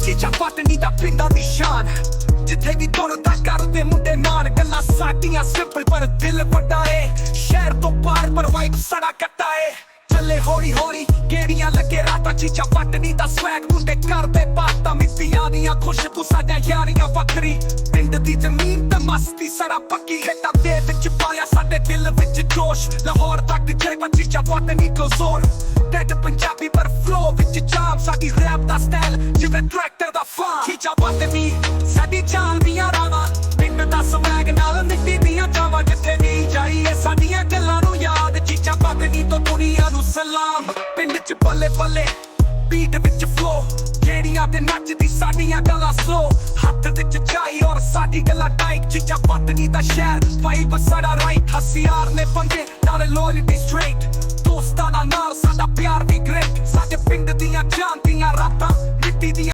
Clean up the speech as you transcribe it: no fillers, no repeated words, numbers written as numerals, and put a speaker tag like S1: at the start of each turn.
S1: ਚੀਚਾ ਪਟਨੀ ਦਾ ਪਿੰਡਾਂ ਦੀ ਸ਼ਾਨ ਜਿੱਥੇ ਵੀ ਤੁਰਦਾ ਕਰਦੇ ਮੁੰਡੇ ਮਾਨ ਗੱਲਾਂ ਸਾਡੀਆਂ ਸਿੰਪਲ ਪਰ ਦਿਲ ਵੱਡਾ ਏ ਸ਼ਹਿਰ ਤੋਂ ਪਾਰ ਪਰ ਵਾਈਬ ਸੜਾ ਕੱਟਾ ਏ ਚੱਲੇ ਹੌਲੀ ਹੌਲੀ ਗੇੜੀਆਂ ਲੱਗੇ ਰਾਤਾਂ ਚੀਚਾ ਪਟਨੀ ਦਾ ਸਵੈਗ ਮੁੰਡੇ ਕਰਦੇ ਬਾਤਾਂ ਮਿੱਤੀਆਂ ਦੀਆਂ ਖੁਸ਼ਬੂ ਸਾਡੀਆਂ ਯਾਰੀਆਂ ਵੱਖਰੀ ਪਿੰਡ ਦੀ ਜ਼ਮੀਨ ਤੇ ਮਸਤੀ ਸੜਾ ਪੱਕੀ ਹੇਠਾਂ ਦੇ ਵਿੱਚ ਪਾਇਆ ਸਾਡੇ ਦਿਲ ਵਿੱਚ ਜੋਸ਼ ਲਾਹੌਰ ਤੱਕ ਜੇ ਚੀਚਾ ਪਟਨੀ ਤੋਂ ਜ਼ੋਰ ਡੈਡ ਪੰਜਾਬੀ ਪਰ ਫਲੋ ਵਿੱਚ ਜਾਮ ਸਾਡੀ ਰੈਪ ਦਾ ਸਟਾਈਲ ਜਿਵੇਂ ਟਰੈਕਟਰ ਦਾ ਫਾਮ ਚੀਚਾ ਪਟਨੀ ਸਾਡੀ ਜਾਨ ਦੀਆਂ ਰਾਵਾਂ ਪਿੰਡ ਦਾ ਸਵੈਗ ਨਾਲ ਮਿੱਟੀ ਦੀਆਂ ਜਾਵਾਂ ਜਿੱਥੇ ਨਹੀਂ ਜਾਈਏ ਸਾਡੀਆਂ ਗੱਲਾਂ ਨੂੰ ਯਾਦ ਚੀਚਾ ਪਟਨੀ ਤੋਂ ਦੁਨੀਆ ਨੂੰ ਸਲਾਮ ਪਿੰਡ ਚ ਬੱਲੇ ਬੱਲੇ ਬੀਟ ਵਿੱਚ ਫਲੋ ਜਿਹੜੀਆਂ ਤੇ ਨੱਚਦੀ ਸਾਡੀਆਂ ਗੱਲਾਂ ਸਲੋ ਹੱਥ ਵਿੱਚ ਚਾਈ ਔਰ ਸਾਡੀ ਗੱਲਾਂ ਟਾਈਟ ਚੀਚਾ ਪਟਨੀ ਦਾ ਸ਼ਹਿਰ ਵਾਈਬ ਸਾਡਾ ਰਾਈਟ ਹਸਿਆਰ ਨੇ ਪੰਗੇ ਨਾਲੇ ਲੋਇਲਟੀ ਸਟ੍ਰੇਟ ਦੋਸਤਾਂ ਨਾਲ ਸਾਡਾ ਪਿਆਰ ਵੀ ਗ੍ਰੇਟ ਸਾਡੇ ਪਿੰਡ ਦੀਆਂ ਜਾਨ ਦੀਆਂ ਰਾਤਾਂ ਮਿੱਟੀ ਦੀਆਂ